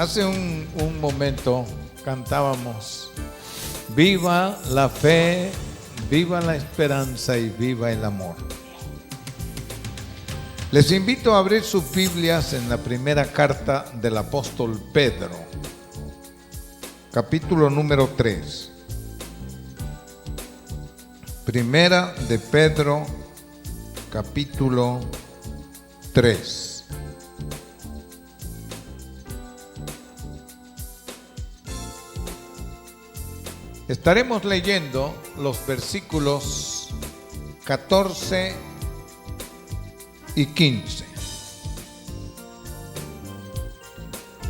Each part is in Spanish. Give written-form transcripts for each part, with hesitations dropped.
Hace un momento cantábamos: viva la fe, viva la esperanza y viva el amor. Les invito a abrir sus Biblias en la primera carta del apóstol Pedro, capítulo número 3. Primera de Pedro, capítulo 3. Estaremos leyendo los versículos 14 y 15.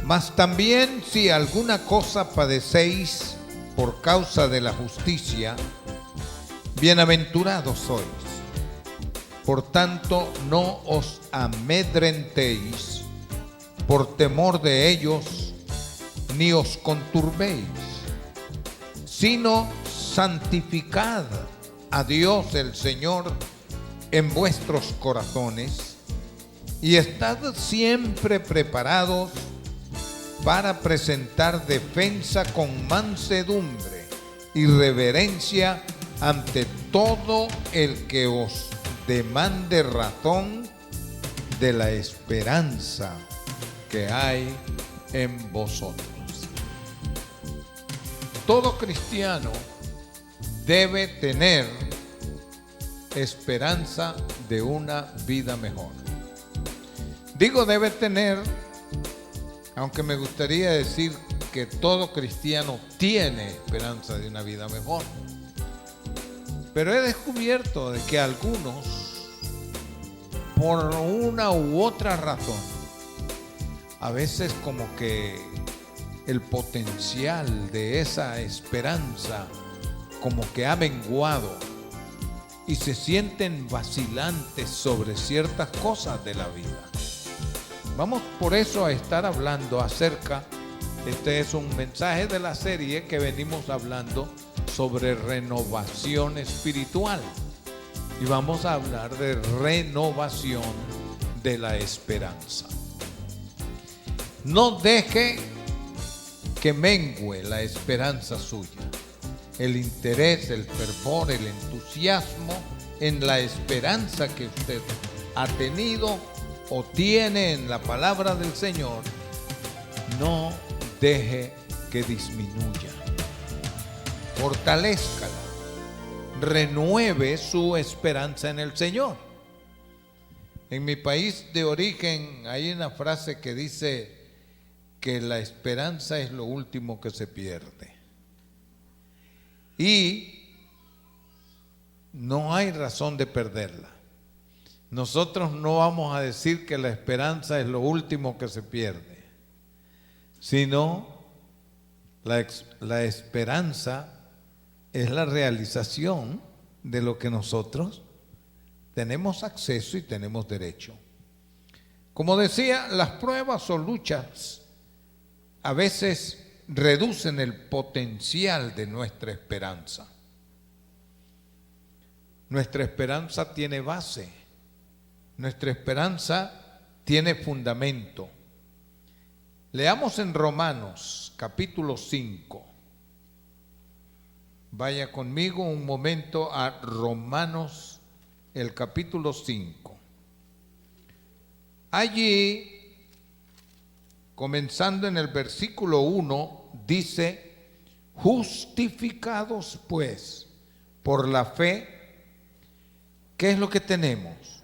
Mas también si alguna cosa padecéis por causa de la justicia, bienaventurados sois. Por tanto, no os amedrentéis por temor de ellos, ni os conturbéis, sino santificad a Dios el Señor en vuestros corazones y estad siempre preparados para presentar defensa con mansedumbre y reverencia ante todo el que os demande razón de la esperanza que hay en vosotros. Todo cristiano debe tener esperanza de una vida mejor. Digo debe tener, aunque me gustaría decir que todo cristiano tiene esperanza de una vida mejor. Pero he descubierto de que algunos, por una u otra razón, a veces como que el potencial de esa esperanza como que ha menguado y se sienten vacilantes sobre ciertas cosas de la vida. Vamos por eso a estar hablando acerca, este es un mensaje de la serie que venimos hablando sobre renovación espiritual y vamos a hablar de renovación de la esperanza. No deje que mengue la esperanza suya, el interés, el fervor, el entusiasmo en la esperanza que usted ha tenido o tiene en la palabra del Señor. No deje que disminuya. Fortalézcala. Renueve su esperanza en el Señor. En mi país de origen hay una frase que dice que la esperanza es lo último que se pierde. Y no hay razón de perderla. Nosotros no vamos a decir que la esperanza es lo último que se pierde, sino la esperanza es la realización de lo que nosotros tenemos acceso y tenemos derecho. Como decía, las pruebas o luchas a veces reducen el potencial de nuestra esperanza. Nuestra esperanza tiene base, nuestra esperanza tiene fundamento. Leamos en Romanos capítulo 5. Vaya conmigo un momento a Romanos, el capítulo 5. Allí, comenzando en el versículo 1, dice: justificados pues por la fe, ¿qué es lo que tenemos?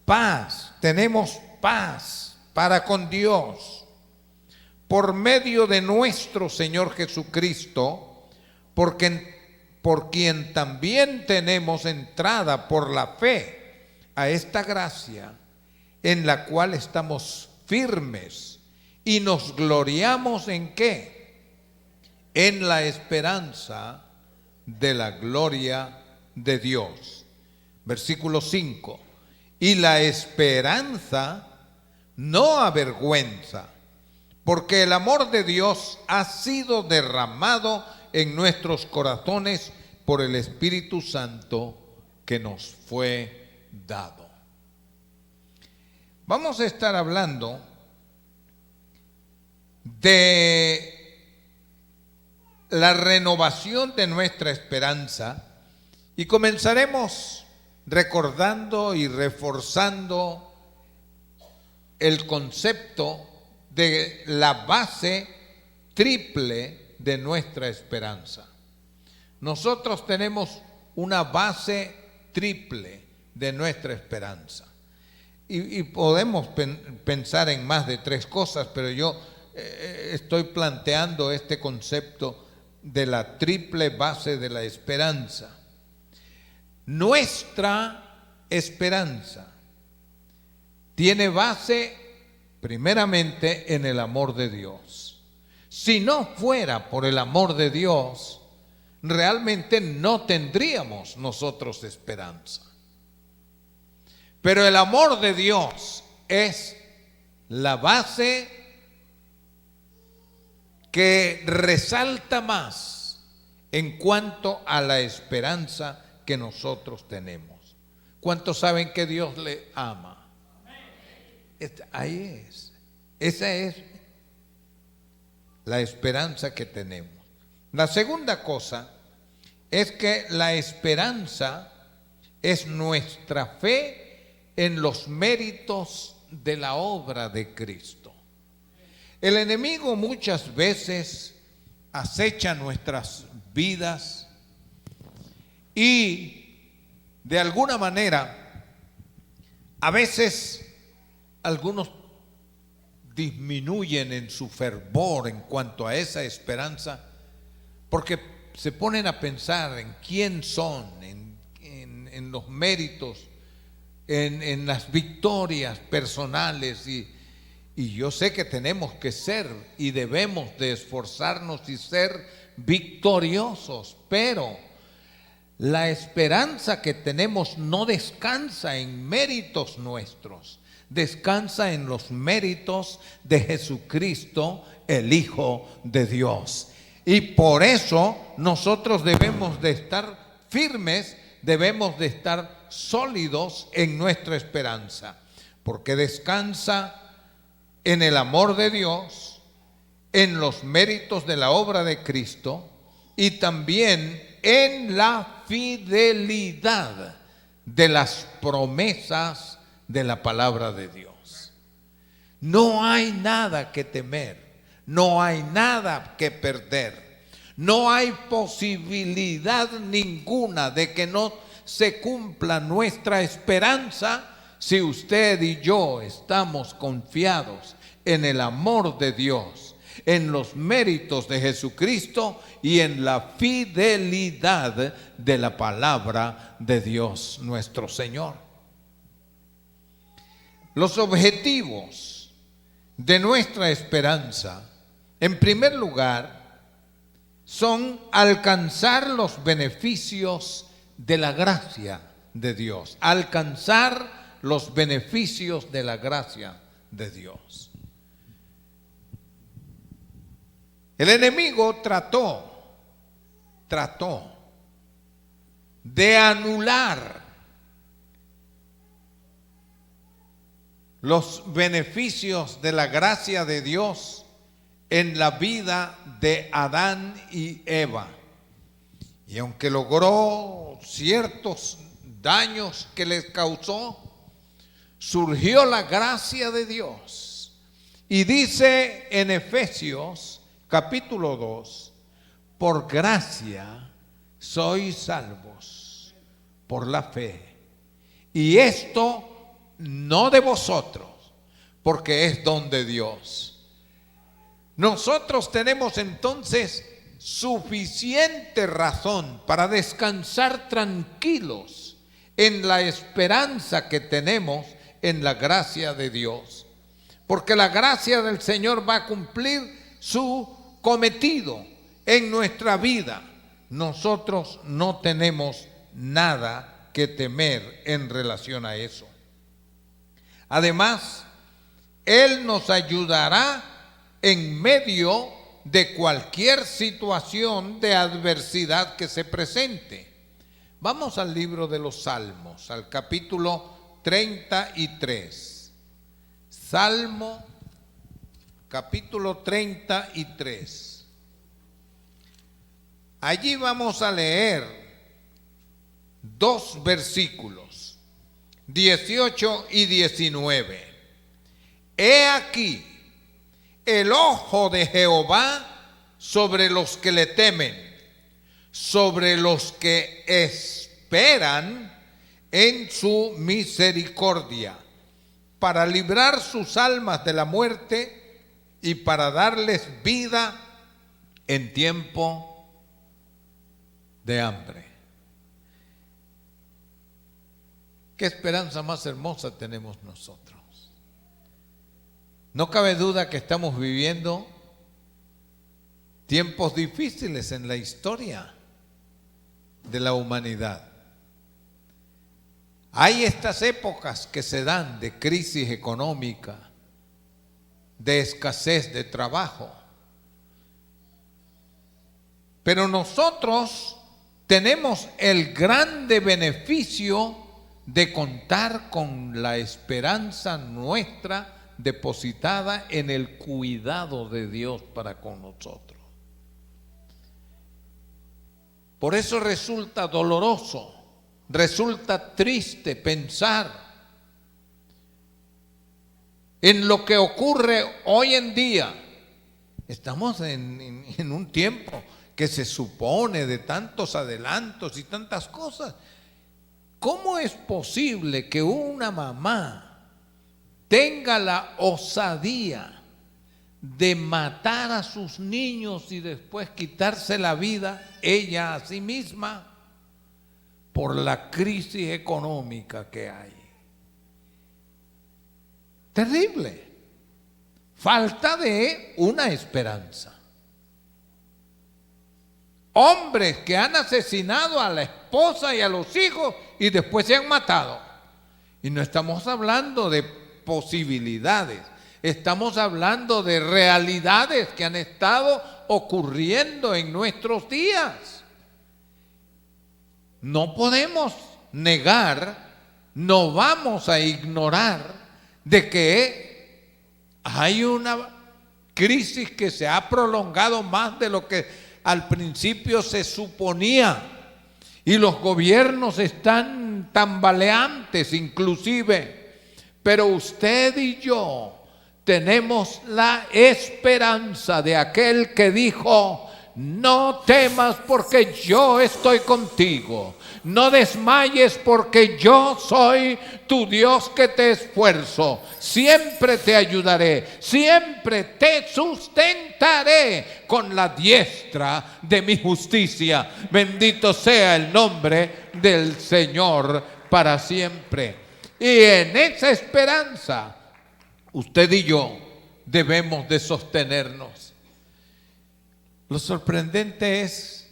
Paz, tenemos paz para con Dios, por medio de nuestro Señor Jesucristo, por quien también tenemos entrada por la fe a esta gracia, en la cual estamos firmes y nos gloriamos ¿en qué? En la esperanza de la gloria de Dios. Versículo 5. Y la esperanza no avergüenza, porque el amor de Dios ha sido derramado en nuestros corazones por el Espíritu Santo que nos fue dado. Vamos a estar hablando de la renovación de nuestra esperanza y comenzaremos recordando y reforzando el concepto de la base triple de nuestra esperanza. Nosotros tenemos una base triple de nuestra esperanza. Y podemos pensar en más de tres cosas, pero yo estoy planteando este concepto de la triple base de la esperanza. Nuestra esperanza tiene base primeramente en el amor de Dios. Si no fuera por el amor de Dios, realmente no tendríamos nosotros esperanza. Pero el amor de Dios es la base que resalta más en cuanto a la esperanza que nosotros tenemos. ¿Cuántos saben que Dios le ama? Ahí es. Esa es la esperanza que tenemos. La segunda cosa es que la esperanza es nuestra fe en los méritos de la obra de Cristo. El enemigo muchas veces acecha nuestras vidas y de alguna manera a veces algunos disminuyen en su fervor en cuanto a esa esperanza porque se ponen a pensar en quién son, en los méritos, en las victorias personales y yo sé que tenemos que ser y debemos de esforzarnos y ser victoriosos, pero la esperanza que tenemos no descansa en méritos nuestros, descansa en los méritos de Jesucristo, el Hijo de Dios. Y por eso nosotros debemos de estar firmes, debemos de estar sólidos en nuestra esperanza, porque descansa en el amor de Dios, en los méritos de la obra de Cristo y también en la fidelidad de las promesas de la palabra de Dios. No hay nada que temer, no hay nada que perder, no hay posibilidad ninguna de que no se cumpla nuestra esperanza si usted y yo estamos confiados en el amor de Dios, en los méritos de Jesucristo y en la fidelidad de la palabra de Dios nuestro Señor. Los objetivos de nuestra esperanza, en primer lugar, son alcanzar los beneficios de la gracia de Dios, alcanzar los beneficios de la gracia de Dios. El enemigo trató de anular los beneficios de la gracia de Dios en la vida de Adán y Eva. Y aunque logró ciertos daños que les causó, surgió la gracia de Dios. Y dice en Efesios capítulo 2, por gracia sois salvos por la fe. Y esto no de vosotros, porque es don de Dios. Nosotros tenemos entonces suficiente razón para descansar tranquilos en la esperanza que tenemos en la gracia de Dios, porque la gracia del Señor va a cumplir su cometido en nuestra vida. Nosotros no tenemos nada que temer en relación a eso. Además, Él nos ayudará en medio de cualquier situación de adversidad que se presente. Vamos al libro de los Salmos, al capítulo 33. Salmo capítulo 33. Allí vamos a leer 2 versículos, 18 y 19. He aquí el ojo de Jehová sobre los que le temen, sobre los que esperan en su misericordia, para librar sus almas de la muerte y para darles vida en tiempo de hambre. ¿Qué esperanza más hermosa tenemos nosotros? No cabe duda que estamos viviendo tiempos difíciles en la historia de la humanidad. Hay estas épocas que se dan de crisis económica, de escasez de trabajo. Pero nosotros tenemos el grande beneficio de contar con la esperanza nuestra depositada en el cuidado de Dios para con nosotros. Por eso resulta doloroso, resulta triste pensar en lo que ocurre hoy en día. Estamos en un tiempo que se supone de tantos adelantos y tantas cosas. ¿Cómo es posible que una mamá tenga la osadía de matar a sus niños y después quitarse la vida ella a sí misma por la crisis económica que hay? Terrible. Falta de una esperanza. Hombres que han asesinado a la esposa y a los hijos y después se han matado. Y no estamos hablando de posibilidades, estamos hablando de realidades que han estado ocurriendo en nuestros días. No podemos negar, no vamos a ignorar de que hay una crisis que se ha prolongado más de lo que al principio se suponía, y los gobiernos están tambaleantes inclusive, pero usted y yo tenemos la esperanza de aquel que dijo: no temas porque yo estoy contigo, no desmayes porque yo soy tu Dios que te esfuerzo, siempre te ayudaré, siempre te sustentaré con la diestra de mi justicia. Bendito sea el nombre del Señor para siempre. Y en esa esperanza, usted y yo debemos de sostenernos. Lo sorprendente es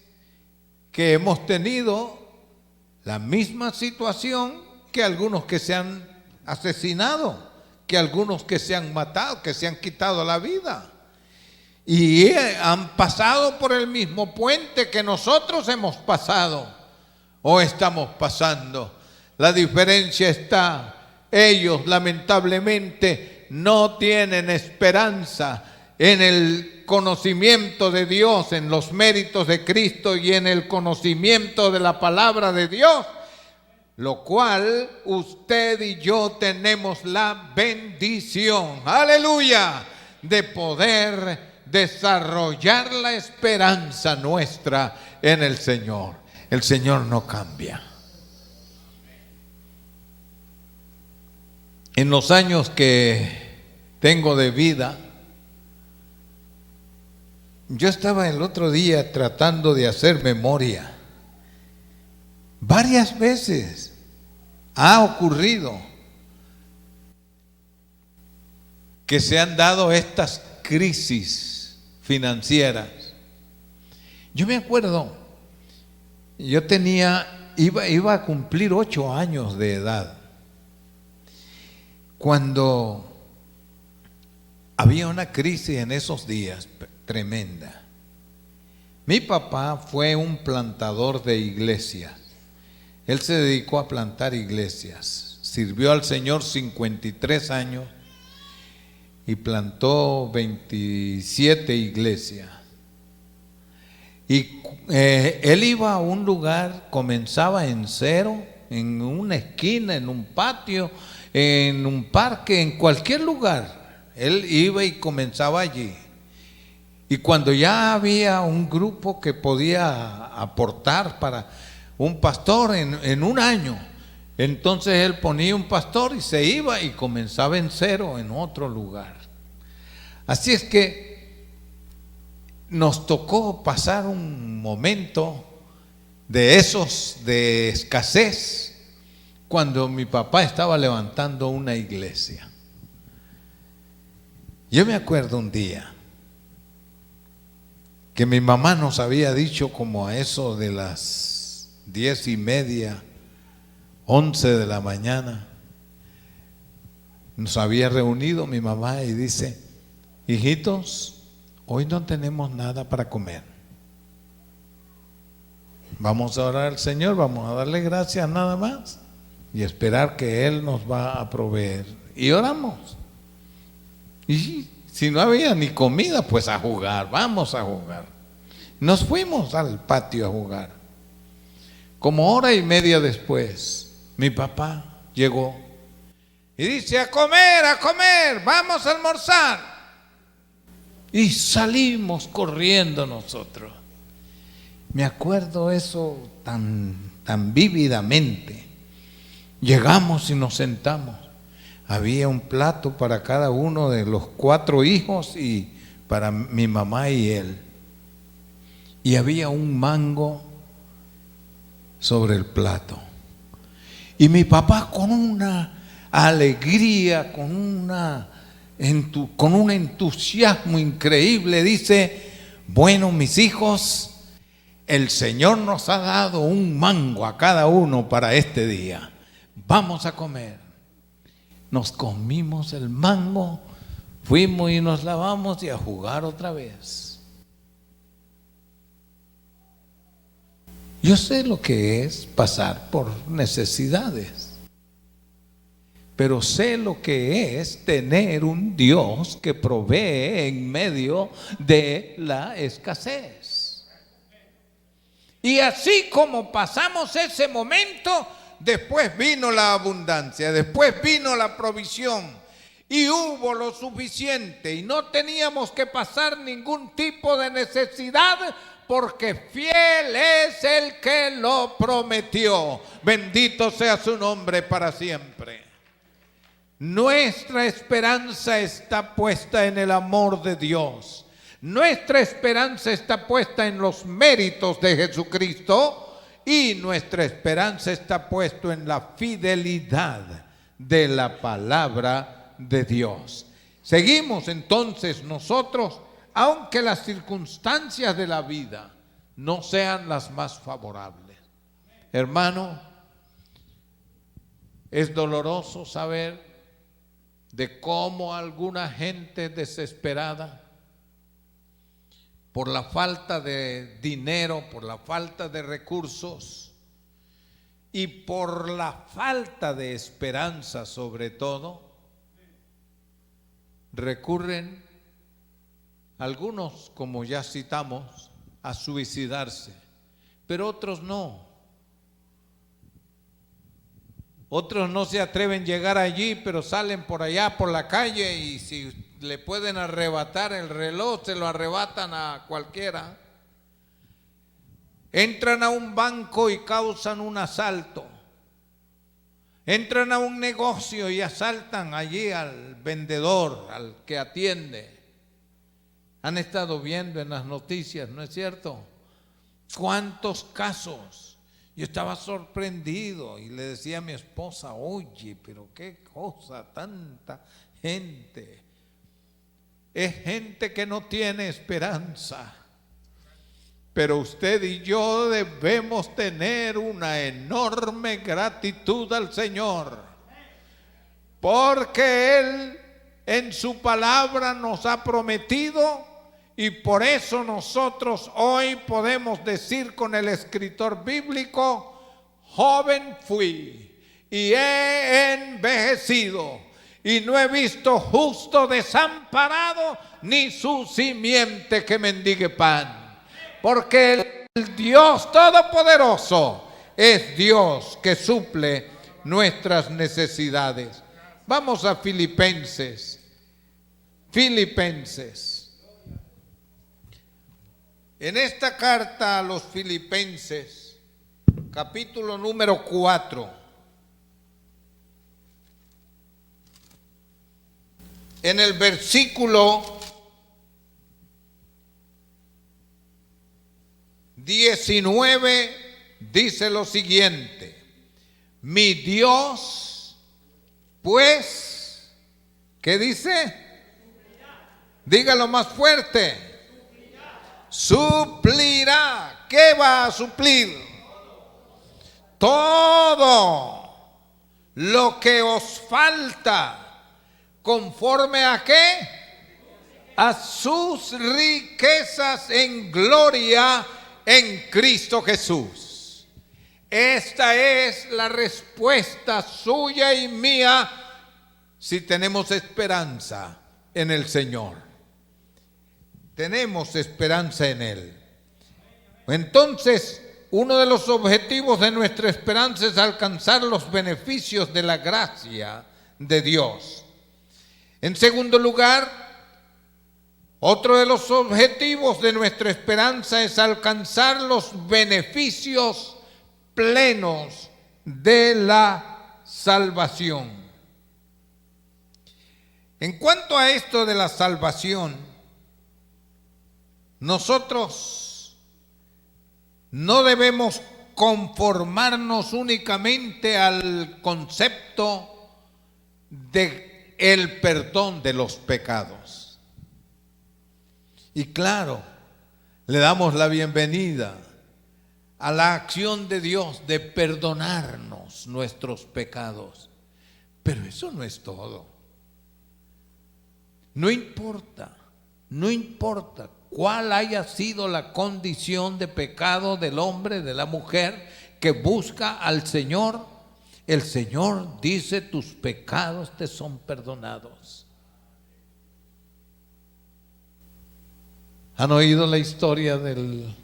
que hemos tenido la misma situación que algunos que se han asesinado, que algunos que se han matado, que se han quitado la vida. Y han pasado por el mismo puente que nosotros hemos pasado o estamos pasando. La diferencia está: ellos lamentablemente no tienen esperanza en el conocimiento de Dios, en los méritos de Cristo y en el conocimiento de la palabra de Dios, lo cual usted y yo tenemos la bendición, aleluya, de poder desarrollar la esperanza nuestra en el Señor. El Señor no cambia. En los años que tengo de vida, yo estaba el otro día tratando de hacer memoria. Varias veces ha ocurrido que se han dado estas crisis financieras. Yo me acuerdo, yo iba a cumplir 8 años de edad cuando había una crisis en esos días tremenda. Mi papá fue un plantador de iglesias. Él se dedicó a plantar iglesias. Sirvió al Señor 53 años y plantó 27 iglesias. Y él iba a un lugar, comenzaba en cero, en una esquina, en un patio, en un parque, en cualquier lugar. Él iba y comenzaba allí. Y cuando ya había un grupo que podía aportar para un pastor en un año, entonces él ponía un pastor y se iba y comenzaba en cero en otro lugar. Así es que nos tocó pasar un momento de esos de escasez cuando mi papá estaba levantando una iglesia. Yo me acuerdo un día que mi mamá nos había dicho, como a eso de las 10:30, 11 de la mañana, nos había reunido mi mamá y dice: hijitos, hoy no tenemos nada para comer. Vamos a orar al Señor, vamos a darle gracias nada más y esperar que Él nos va a proveer. Y oramos. Y si no había ni comida, pues a jugar, vamos a jugar. Nos fuimos al patio a jugar. Como hora y media después, mi papá llegó y dice: a comer, vamos a almorzar. Y salimos corriendo nosotros. Me acuerdo eso tan vívidamente. Llegamos y nos sentamos. Había un plato para cada uno de los 4 hijos y para mi mamá y él. Y había un mango sobre el plato. Y mi papá, con una alegría, con un entusiasmo increíble, dice: bueno, mis hijos, el Señor nos ha dado un mango a cada uno para este día. Vamos a comer. Nos comimos el mango, fuimos y nos lavamos y a jugar otra vez. Yo sé lo que es pasar por necesidades, pero sé lo que es tener un Dios que provee en medio de la escasez. Y así como pasamos ese momento, después vino la abundancia, después vino la provisión y hubo lo suficiente y no teníamos que pasar ningún tipo de necesidad, porque fiel es el que lo prometió. Bendito sea su nombre para siempre. Nuestra esperanza está puesta en el amor de Dios. Nuestra esperanza está puesta en los méritos de Jesucristo. Y nuestra esperanza está puesta en la fidelidad de la palabra de Dios. Seguimos entonces nosotros, aunque las circunstancias de la vida no sean las más favorables. Hermano, es doloroso saber de cómo alguna gente desesperada, por la falta de dinero, por la falta de recursos y por la falta de esperanza sobre todo, recurren algunos, como ya citamos, a suicidarse, pero otros no. Otros no se atreven a llegar allí, pero salen por allá por la calle y si le pueden arrebatar el reloj, se lo arrebatan a cualquiera. Entran a un banco y causan un asalto. Entran a un negocio y asaltan allí al vendedor, al que atiende. Han estado viendo en las noticias, ¿no es cierto? ¿Cuántos casos? Yo estaba sorprendido y le decía a mi esposa: oye, pero qué cosa, tanta gente. Es gente que no tiene esperanza. Pero usted y yo debemos tener una enorme gratitud al Señor, porque Él en su palabra nos ha prometido, y por eso nosotros hoy podemos decir con el escritor bíblico: joven fui y he envejecido, y no he visto justo desamparado, ni su simiente que mendigue pan. Porque el Dios Todopoderoso es Dios que suple nuestras necesidades. Vamos a Filipenses. En esta carta a los Filipenses, capítulo número 4, en el versículo 19 dice lo siguiente: mi Dios, pues, ¿qué dice? Dígalo más fuerte. Suplirá. ¿Qué va a suplir? Todo lo que os falta. ¿Conforme a qué? A sus riquezas en gloria en Cristo Jesús. Esta es la respuesta suya y mía si tenemos esperanza en el Señor. Tenemos esperanza en Él. Entonces, uno de los objetivos de nuestra esperanza es alcanzar los beneficios de la gracia de Dios. En segundo lugar, otro de los objetivos de nuestra esperanza es alcanzar los beneficios plenos de la salvación. En cuanto a esto de la salvación, nosotros no debemos conformarnos únicamente al concepto de el perdón de los pecados. Y claro, le damos la bienvenida a la acción de Dios de perdonarnos nuestros pecados. Pero eso no es todo. No importa cuál haya sido la condición de pecado del hombre, de la mujer que busca al Señor. El Señor dice: tus pecados te son perdonados. ¿Han oído la historia del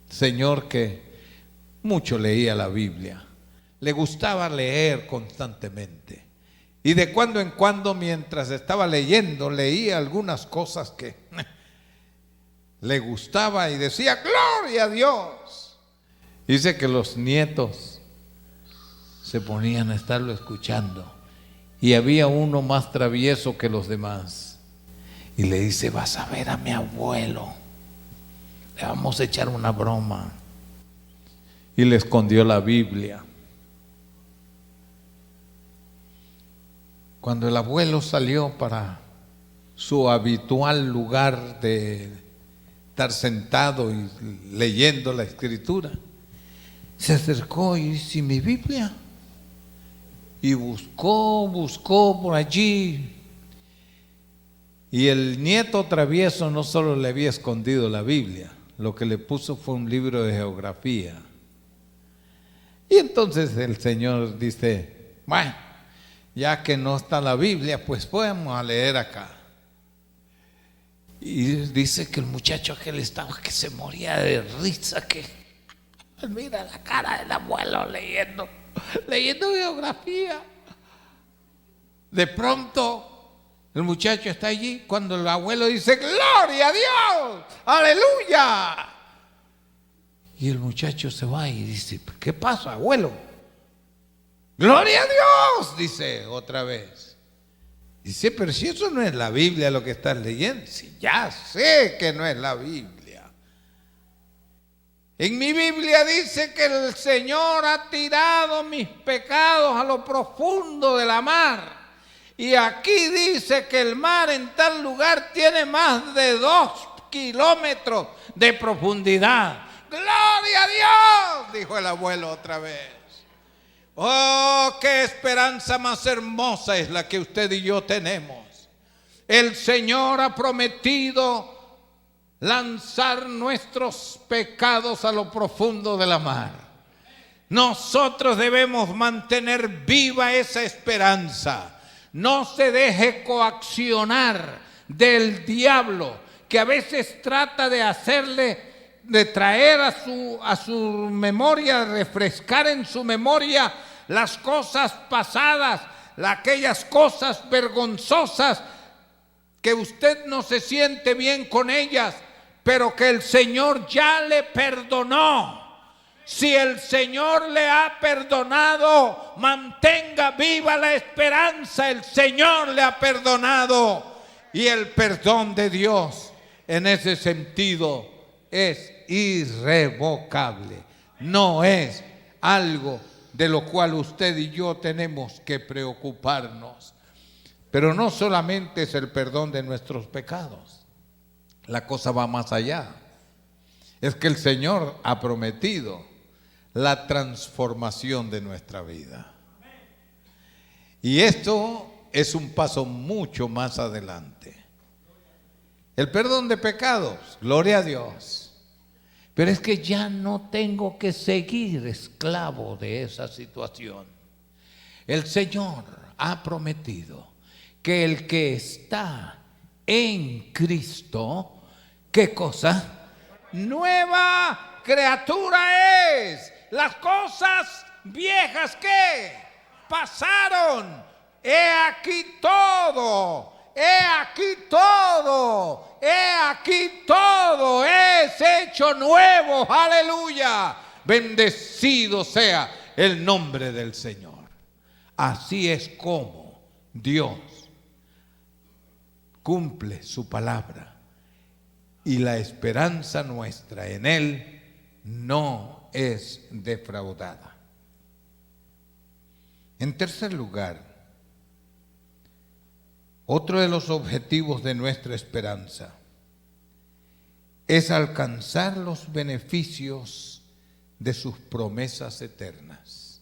señor que mucho leía la Biblia? Le gustaba leer constantemente. Y de cuando en cuando, mientras estaba leyendo, leía algunas cosas que le gustaba y decía: ¡gloria a Dios! Dice que los nietos se ponían a estarlo escuchando, y había uno más travieso que los demás, y le dice: vas a ver a mi abuelo, le vamos a echar una broma. Y le escondió la Biblia. Cuando el abuelo salió para su habitual lugar de estar sentado y leyendo la escritura, se acercó y dice: mi Biblia. Y buscó por allí. Y el nieto travieso no solo le había escondido la Biblia, lo que le puso fue un libro de geografía. Y entonces el Señor dice: bueno, ya que no está la Biblia, pues podemos a leer acá. Y dice que el muchacho aquel estaba que se moría de risa, que mira la cara del abuelo leyendo geografía. De pronto el muchacho está allí cuando el abuelo dice: ¡gloria a Dios! ¡Aleluya! Y el muchacho se va y dice: ¿qué pasa, abuelo? ¡Gloria a Dios!, dice otra vez. Dice: pero si eso no es la Biblia lo que estás leyendo. Sí, ya sé que no es la Biblia. En mi Biblia dice que el Señor ha tirado mis pecados a lo profundo de la mar. Y aquí dice que el mar en tal lugar tiene más de 2 kilómetros de profundidad. ¡Gloria a Dios!, dijo el abuelo otra vez. ¡Oh, qué esperanza más hermosa es la que usted y yo tenemos! El Señor ha prometido lanzar nuestros pecados a lo profundo de la mar. Nosotros debemos mantener viva esa esperanza. No se deje coaccionar del diablo, que a veces trata de traer a su memoria, refrescar en su memoria las cosas pasadas, aquellas cosas vergonzosas que usted no se siente bien con ellas, pero que el Señor ya le perdonó. Si el Señor le ha perdonado, mantenga viva la esperanza. El Señor le ha perdonado. Y el perdón de Dios en ese sentido es irrevocable. No es algo de lo cual usted y yo tenemos que preocuparnos. Pero no solamente es el perdón de nuestros pecados. La cosa va más allá. Es que el Señor ha prometido la transformación de nuestra vida. Y esto es un paso mucho más adelante. El perdón de pecados, gloria a Dios. Pero es que ya no tengo que seguir esclavo de esa situación. El Señor ha prometido que el que está en Cristo, ¿qué cosa? Nueva criatura es. Las cosas viejas que pasaron, he aquí todo, he aquí todo, he aquí todo es hecho nuevo, aleluya. Bendecido sea el nombre del Señor. Así es como Dios cumple su palabra y la esperanza nuestra en Él no es defraudada. En tercer lugar, otro de los objetivos de nuestra esperanza es alcanzar los beneficios de sus promesas eternas.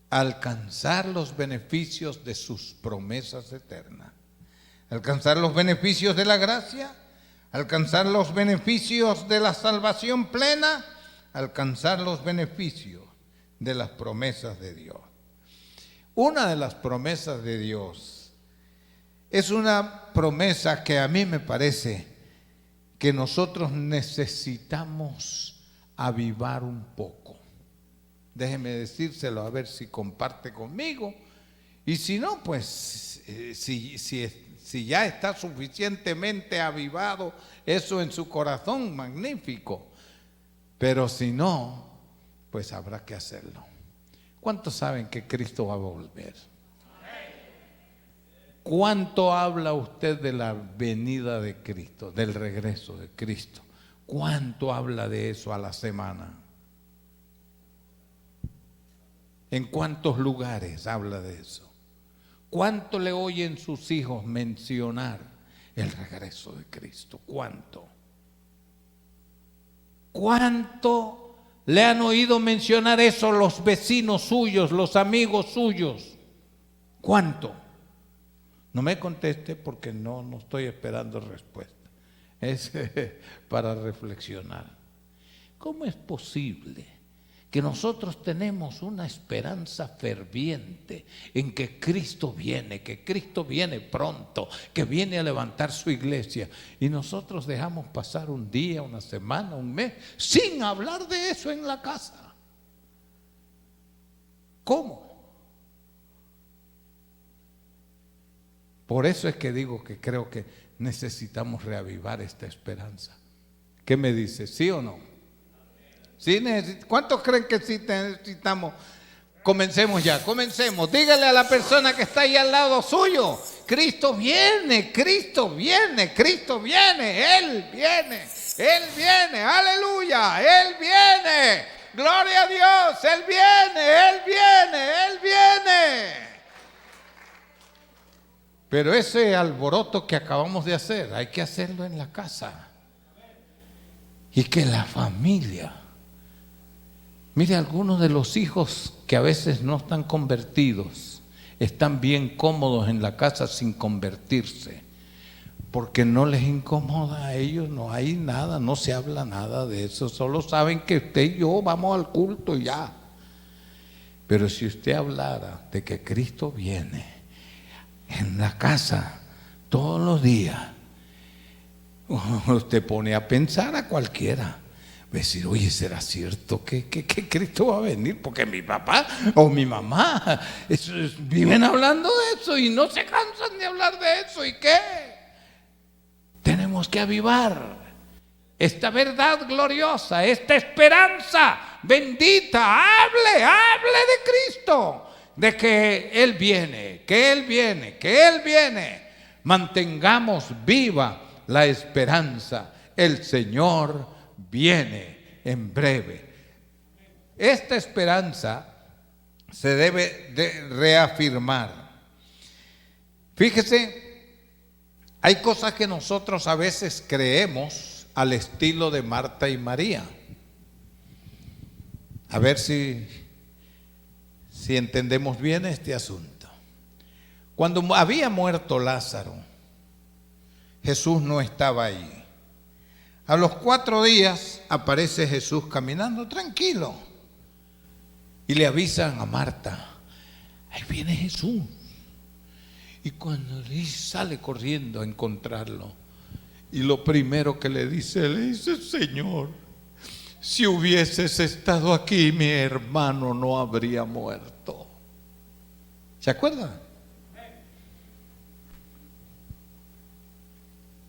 Alcanzar los beneficios de sus promesas eternas. Alcanzar los beneficios de la gracia, alcanzar los beneficios de la salvación plena, alcanzar los beneficios de las promesas de Dios. Una de las promesas de Dios es una promesa que a mí me parece que nosotros necesitamos avivar un poco. Déjeme decírselo a ver si comparte conmigo, y si no, pues si ya está suficientemente avivado eso en su corazón, magnífico. Pero si no, pues habrá que hacerlo. ¿Cuántos saben que Cristo va a volver? ¿Cuánto habla usted de la venida de Cristo, del regreso de Cristo? ¿Cuánto habla de eso a la semana? ¿En cuántos lugares habla de eso? ¿Cuánto le oyen sus hijos mencionar el regreso de Cristo? ¿Cuánto? ¿Cuánto le han oído mencionar eso los vecinos suyos, los amigos suyos? ¿Cuánto? No me conteste porque no estoy esperando respuesta. Es para reflexionar. ¿Cómo es posible que nosotros tenemos una esperanza ferviente en que Cristo viene pronto, que viene a levantar su iglesia, y nosotros dejamos pasar un día, una semana, un mes, sin hablar de eso en la casa? ¿Cómo? Por eso es que digo que creo que necesitamos reavivar esta esperanza. ¿Qué me dice? ¿Sí o no? ¿Sí? ¿Cuántos creen que sí necesitamos? Comencemos ya, comencemos. Dígale a la persona que está ahí al lado suyo: Cristo viene, Cristo viene, Cristo viene, Él viene, aleluya, Él viene, gloria a Dios, Él viene, Él viene, Él viene. Pero ese alboroto que acabamos de hacer, hay que hacerlo en la casa. Y que la familia, mire, algunos de los hijos que a veces no están convertidos, están bien cómodos en la casa sin convertirse, porque no les incomoda a ellos, no hay nada, no se habla nada de eso, solo saben que usted y yo vamos al culto y ya. Pero si usted hablara de que Cristo viene en la casa todos los días, usted pone a pensar a cualquiera. Decir, oye, ¿será cierto que Cristo va a venir? Porque mi papá o mi mamá viven hablando de eso y no se cansan de hablar de eso. ¿Y qué? Tenemos que avivar esta verdad gloriosa, esta esperanza bendita. Hable de Cristo, de que Él viene, que Él viene, que Él viene. Mantengamos viva la esperanza. El Señor viene en breve. Esta esperanza se debe de reafirmar. Fíjese, hay cosas que nosotros a veces creemos al estilo de Marta y María. A ver si entendemos bien este asunto. Cuando había muerto Lázaro, Jesús no estaba ahí. A los 4 días aparece Jesús caminando tranquilo y le avisan a Marta, ahí viene Jesús. Y cuando sale corriendo a encontrarlo, y lo primero que le dice, Señor, si hubieses estado aquí, mi hermano no habría muerto. ¿Se acuerdan?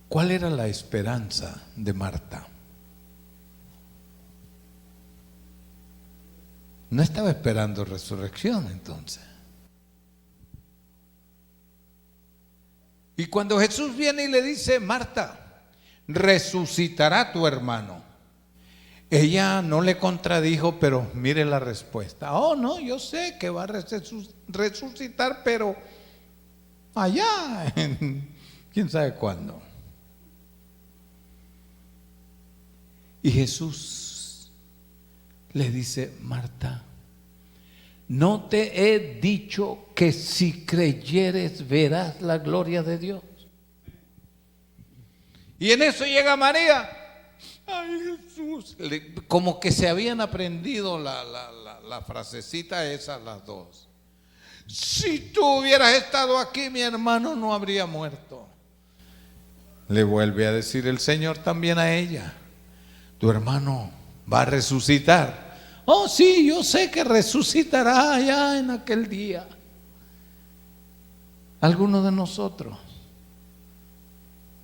¿Cuál era la esperanza de Marta? No estaba esperando resurrección entonces. Y cuando Jesús viene y le dice, Marta, resucitará tu hermano. Ella no le contradijo, pero mire la respuesta. Oh, no, yo sé que va a resucitar, pero allá, quién sabe cuándo. Y Jesús le dice, Marta, ¿no te he dicho que si creyeres verás la gloria de Dios? Y en eso llega María. Ay, Jesús. Como que se habían aprendido la frasecita esa las dos. Si tú hubieras estado aquí, mi hermano no habría muerto. Le vuelve a decir el Señor también a ella, tu hermano va a resucitar. Oh, sí, yo sé que resucitará allá en aquel día. Algunos de nosotros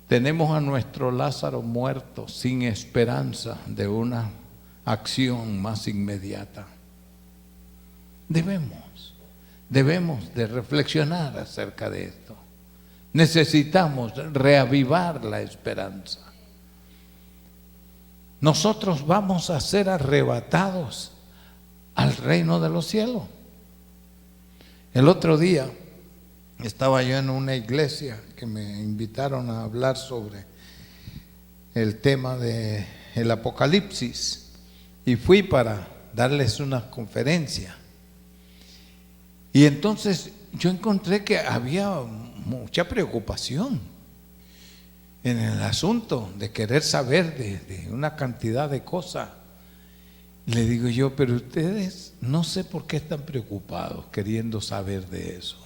tenemos a nuestro Lázaro muerto, sin esperanza de una acción más inmediata. Debemos de reflexionar acerca de esto. Necesitamos reavivar la esperanza. Nosotros vamos a ser arrebatados al reino de los cielos. El otro día estaba yo en una iglesia que me invitaron a hablar sobre el tema del Apocalipsis y fui para darles una conferencia. Y entonces yo encontré que había mucha preocupación en el asunto de querer saber de una cantidad de cosas. Le digo yo, pero ustedes no sé por qué están preocupados queriendo saber de eso.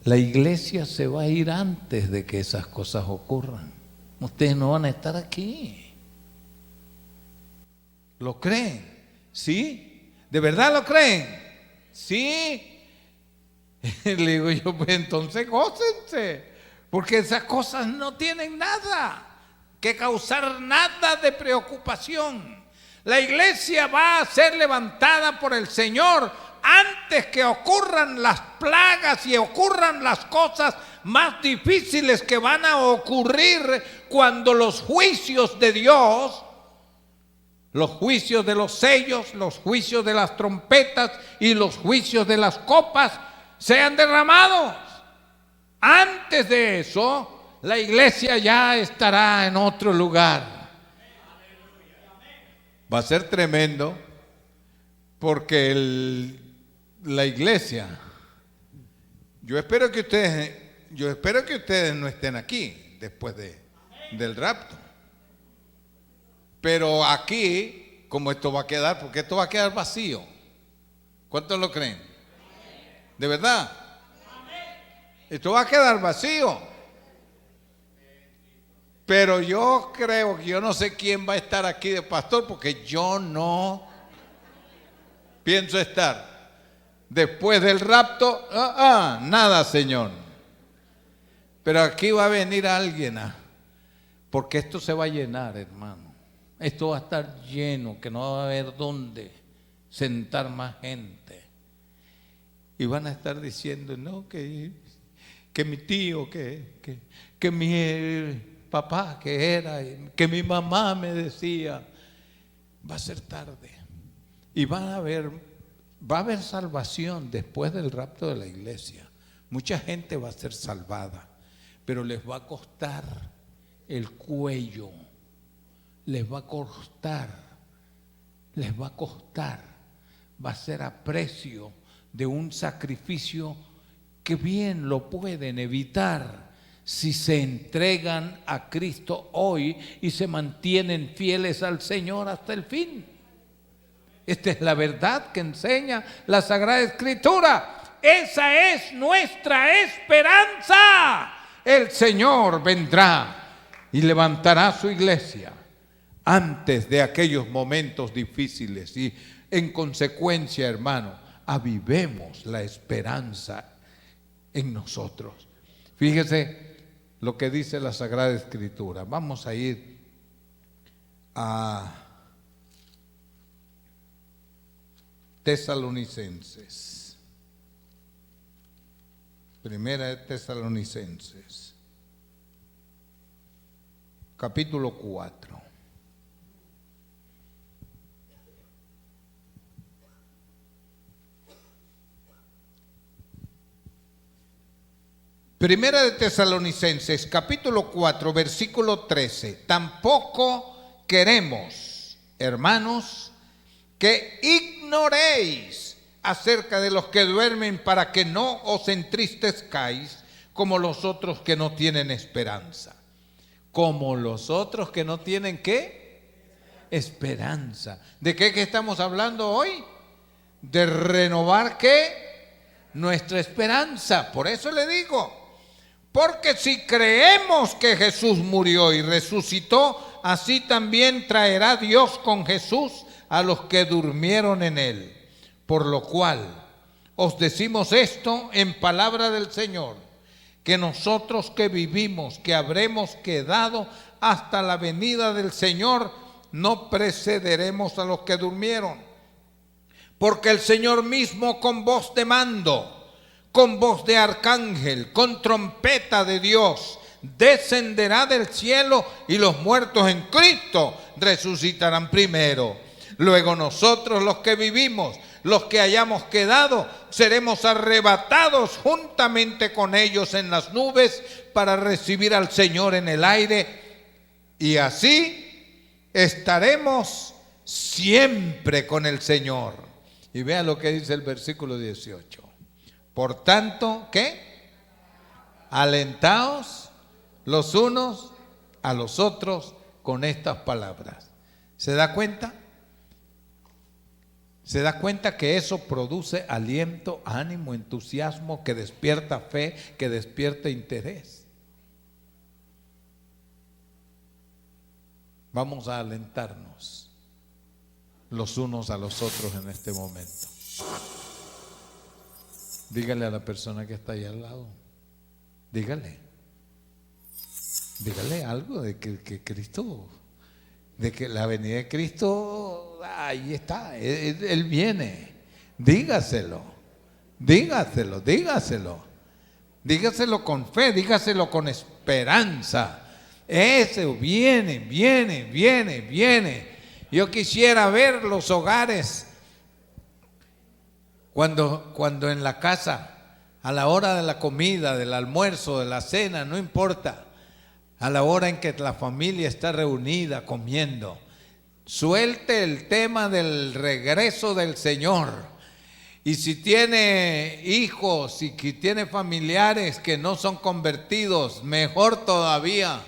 La iglesia se va a ir antes de que esas cosas ocurran. Ustedes no van a estar aquí. ¿Lo creen? ¿Sí? ¿De verdad lo creen? ¿Sí? Le digo yo, pues entonces gócense, porque esas cosas no tienen nada que causar nada de preocupación. La iglesia va a ser levantada por el Señor antes que ocurran las plagas y ocurran las cosas más difíciles que van a ocurrir cuando los juicios de Dios, los juicios de los sellos, los juicios de las trompetas y los juicios de las copas sean derramados. Antes de eso, la iglesia ya estará en otro lugar. Va a ser tremendo porque la iglesia, yo espero que ustedes no estén aquí después del rapto. Pero aquí, como esto va a quedar, porque esto va a quedar vacío. ¿Cuántos lo creen? de verdad. Esto va a quedar vacío. Pero yo creo que yo no sé quién va a estar aquí de pastor, porque yo no pienso estar. Después del rapto, nada, Señor. Pero aquí va a venir alguien, porque esto se va a llenar, hermano. Esto va a estar lleno, que no va a haber dónde sentar más gente. Y van a estar diciendo, no, que mi tío, que mi papá que era, que mi mamá me decía. Va a ser tarde. Y va a haber salvación después del rapto de la iglesia. Mucha gente va a ser salvada, pero les va a costar el cuello. Les va a costar. Va a ser a precio de un sacrificio que bien lo pueden evitar si se entregan a Cristo hoy y se mantienen fieles al Señor hasta el fin. Esta es la verdad que enseña la Sagrada Escritura. Esa es nuestra esperanza. El Señor vendrá y levantará su iglesia antes de aquellos momentos difíciles. Y en consecuencia, hermano, avivemos la esperanza en nosotros. Fíjese lo que dice la Sagrada Escritura. Vamos a ir a Tesalonicenses. Primera de Tesalonicenses, capítulo 4. Primera de Tesalonicenses, capítulo 4, versículo 13. Tampoco queremos, hermanos, que ignoréis acerca de los que duermen, para que no os entristezcáis como los otros que no tienen esperanza. Como los otros que no tienen ¿qué? Esperanza. ¿De qué estamos hablando hoy? De renovar ¿qué? Nuestra esperanza. Por eso le digo, porque si creemos que Jesús murió y resucitó, así también traerá Dios con Jesús a los que durmieron en él. Por lo cual os decimos esto en palabra del Señor, que nosotros que vivimos, que habremos quedado hasta la venida del Señor, no precederemos a los que durmieron. Porque el Señor mismo, con voz de mando, con voz de arcángel, con trompeta de Dios, descenderá del cielo, y los muertos en Cristo resucitarán primero. Luego nosotros, los que vivimos, los que hayamos quedado, seremos arrebatados juntamente con ellos en las nubes para recibir al Señor en el aire, y así estaremos siempre con el Señor. Y vea lo que dice el versículo 18. Por tanto, ¿qué? Alentaos los unos a los otros con estas palabras. ¿Se da cuenta? ¿Se da cuenta que eso produce aliento, ánimo, entusiasmo, que despierta fe, que despierta interés? Vamos a alentarnos los unos a los otros en este momento. Dígale a la persona que está ahí al lado, dígale algo de que Cristo, de que la venida de Cristo, ahí está, Él viene. Dígaselo con fe, dígaselo con esperanza. Eso viene. Yo quisiera ver los hogares cuando en la casa, a la hora de la comida, del almuerzo, de la cena, no importa, a la hora en que la familia está reunida comiendo, suelte el tema del regreso del Señor. Y si tiene hijos y que tiene familiares que no son convertidos, mejor todavía,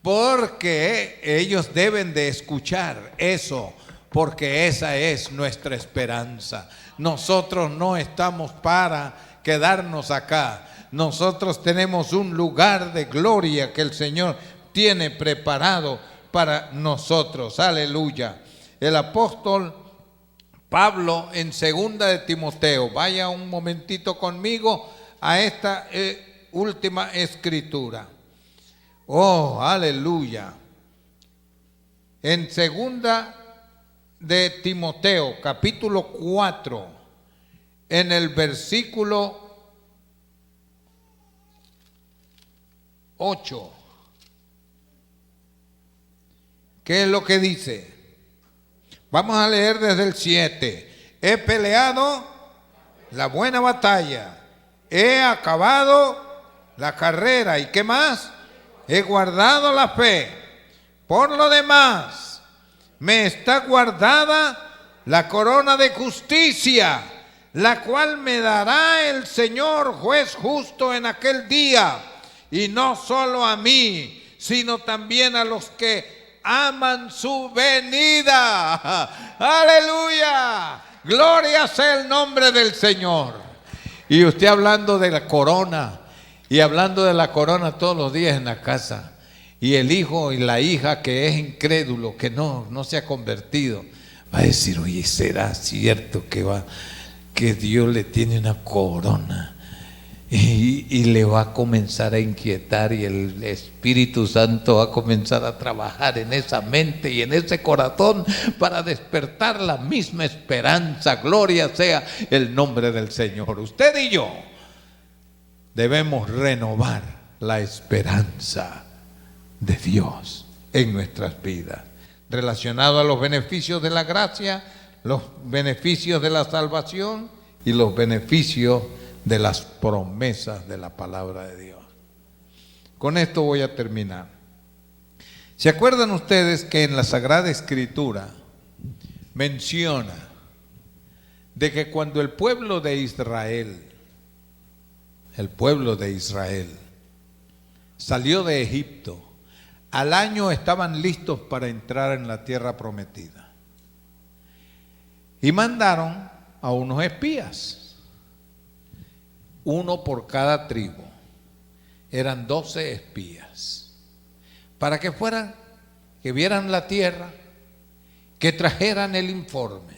porque ellos deben de escuchar eso, porque esa es nuestra esperanza. Nosotros no estamos para quedarnos acá. Nosotros tenemos un lugar de gloria que el Señor tiene preparado para nosotros. Aleluya. El apóstol Pablo en segunda de Timoteo, vaya un momentito conmigo a esta última escritura. Oh, aleluya. En segunda de Timoteo, capítulo 4, en el versículo 8. ¿Qué es lo que dice? Vamos a leer desde el 7. He peleado la buena batalla, he acabado la carrera. ¿Y qué más? He guardado la fe. Por lo demás, me está guardada la corona de justicia, la cual me dará el Señor juez justo en aquel día, y no solo a mí, sino también a los que aman su venida. Aleluya, gloria sea el nombre del Señor. Y usted hablando de la corona, y hablando de la corona todos los días en la casa, y el hijo y la hija que es incrédulo, que no se ha convertido, va a decir: oye, ¿será cierto que Dios le tiene una corona? Y le va a comenzar a inquietar, y el Espíritu Santo va a comenzar a trabajar en esa mente y en ese corazón para despertar la misma esperanza. Gloria sea el nombre del Señor. Usted y yo debemos renovar la esperanza de Dios en nuestras vidas, relacionado a los beneficios de la gracia, los beneficios de la salvación y los beneficios de las promesas de la palabra de Dios. Con esto voy a terminar. ¿Se acuerdan ustedes que en la Sagrada Escritura menciona de que cuando el pueblo de Israel salió de Egipto, al año estaban listos para entrar en la tierra prometida? Y mandaron a unos espías, uno por cada tribu. Eran 12 espías, para que fueran, que vieran la tierra, que trajeran el informe.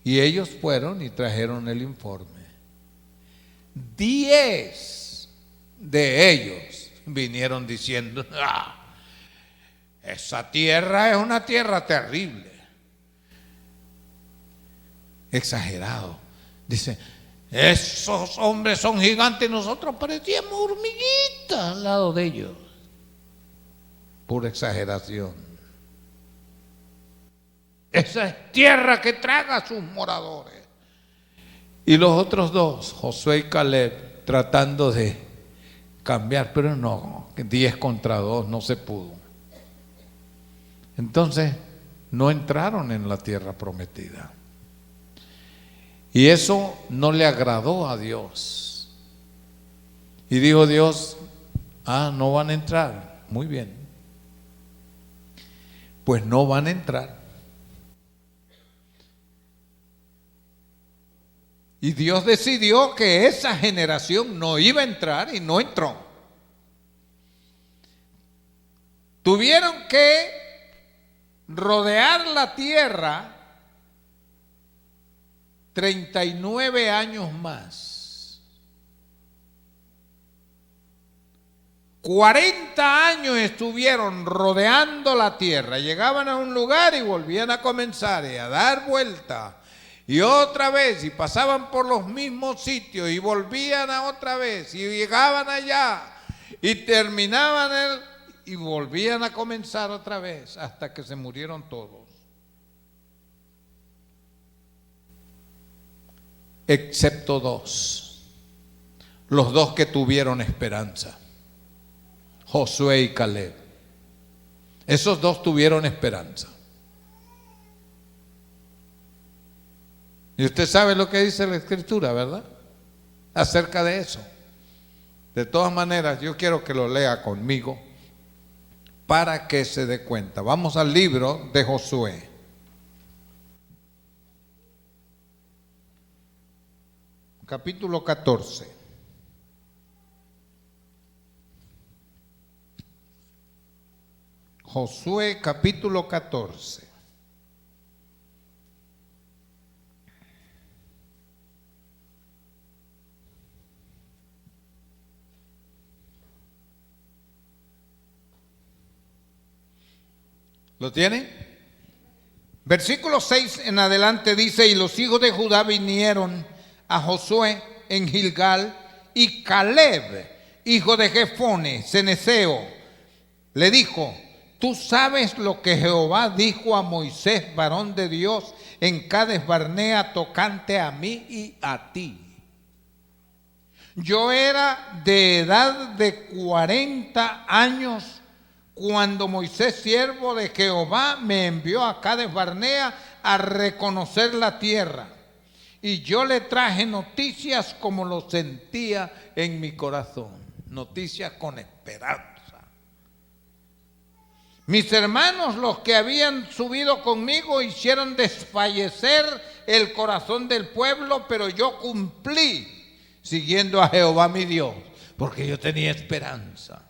Y ellos fueron y trajeron el informe. 10 de ellos vinieron diciendo: esa tierra es una tierra terrible. Exagerado. Dice: esos hombres son gigantes, nosotros parecíamos hormiguitas al lado de ellos. Pura exageración. Esa es tierra que traga a sus moradores. Y los otros dos, Josué y Caleb, tratando de cambiar, pero no, 10 contra 2 no se pudo. Entonces no entraron en la tierra prometida. Y eso no le agradó a Dios. Y dijo Dios: no van a entrar. Muy bien. Pues no van a entrar. Y Dios decidió que esa generación no iba a entrar y no entró. Tuvieron que rodear la tierra 39 años más. 40 años estuvieron rodeando la tierra. Llegaban a un lugar y volvían a comenzar y a dar vuelta. Y otra vez, y pasaban por los mismos sitios y volvían a otra vez y llegaban allá y terminaban y volvían a comenzar otra vez hasta que se murieron todos. Excepto 2, los 2 que tuvieron esperanza, Josué y Caleb. Esos 2 tuvieron esperanza. Y usted sabe lo que dice la Escritura, ¿verdad? Acerca de eso. De todas maneras, yo quiero que lo lea conmigo para que se dé cuenta. Vamos al libro de Josué. capítulo 14. Josué capítulo 14. ¿Lo tiene? Versículo 6 en adelante dice: y los hijos de Judá vinieron a Josué en Gilgal, y Caleb, hijo de Jefone, ceneseo, le dijo: tú sabes lo que Jehová dijo a Moisés, varón de Dios, en Cades Barnea, tocante a mí y a ti. Yo era de edad de 40 años cuando Moisés, siervo de Jehová, me envió a Cades Barnea a reconocer la tierra. Y yo le traje noticias como lo sentía en mi corazón. Noticias con esperanza. Mis hermanos, los que habían subido conmigo, hicieron desfallecer el corazón del pueblo, pero yo cumplí siguiendo a Jehová mi Dios, porque yo tenía esperanza.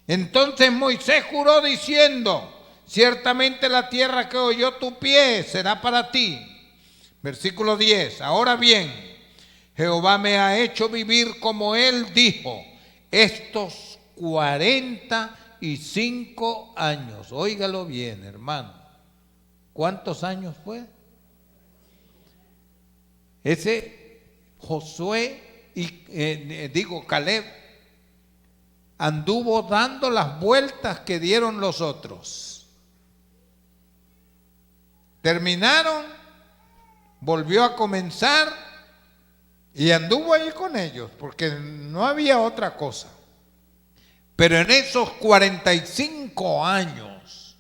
Entonces Moisés juró diciendo: ciertamente la tierra que oyó tu pie será para ti. Versículo 10. Ahora bien, Jehová me ha hecho vivir como él dijo, estos 45 años. Óigalo bien, hermano. ¿Cuántos años fue? Ese Josué Caleb anduvo dando las vueltas que dieron los otros. Terminaron, volvió a comenzar y anduvo ahí con ellos, porque no había otra cosa. Pero en esos 45 años,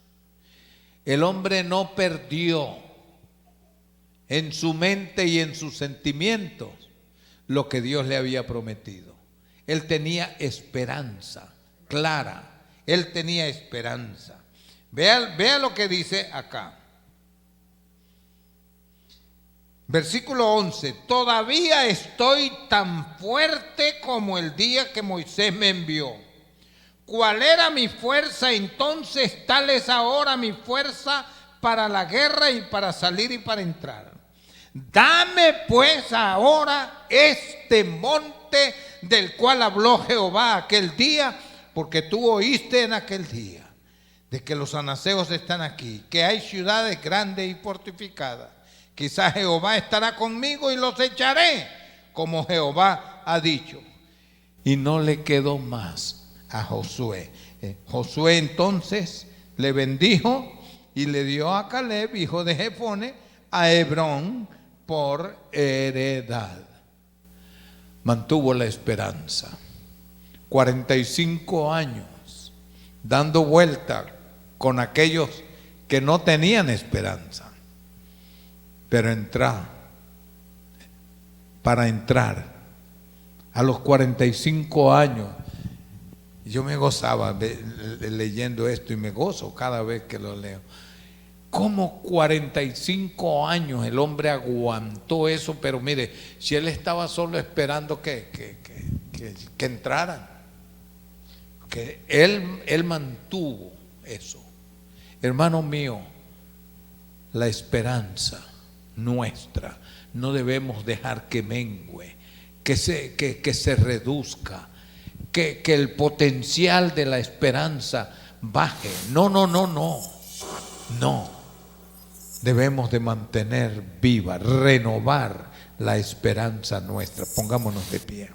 el hombre no perdió en su mente y en sus sentimientos lo que Dios le había prometido. Él tenía esperanza clara, él tenía esperanza. Vea lo que dice acá. Versículo 11, todavía estoy tan fuerte como el día que Moisés me envió. ¿Cuál era mi fuerza entonces? Tal es ahora mi fuerza para la guerra y para salir y para entrar. Dame pues ahora este monte del cual habló Jehová aquel día, porque tú oíste en aquel día de que los anaseos están aquí, que hay ciudades grandes y fortificadas. Quizás Jehová estará conmigo y los echaré, como Jehová ha dicho. Y no le quedó más a Josué. Josué entonces le bendijo y le dio a Caleb, hijo de Jefone, a Hebrón por heredad. Mantuvo la esperanza. 45 años dando vuelta con aquellos que no tenían esperanza. Pero para entrar a los 45 años, yo me gozaba leyendo esto y me gozo cada vez que lo leo. ¿Cómo 45 años el hombre aguantó eso? Pero mire, si él estaba solo esperando que entraran, que él mantuvo eso. Hermano mío, la esperanza nuestra no debemos dejar que mengue, que se reduzca, que el potencial de la esperanza baje. No. Debemos de mantener viva, renovar la esperanza nuestra. Pongámonos de pie.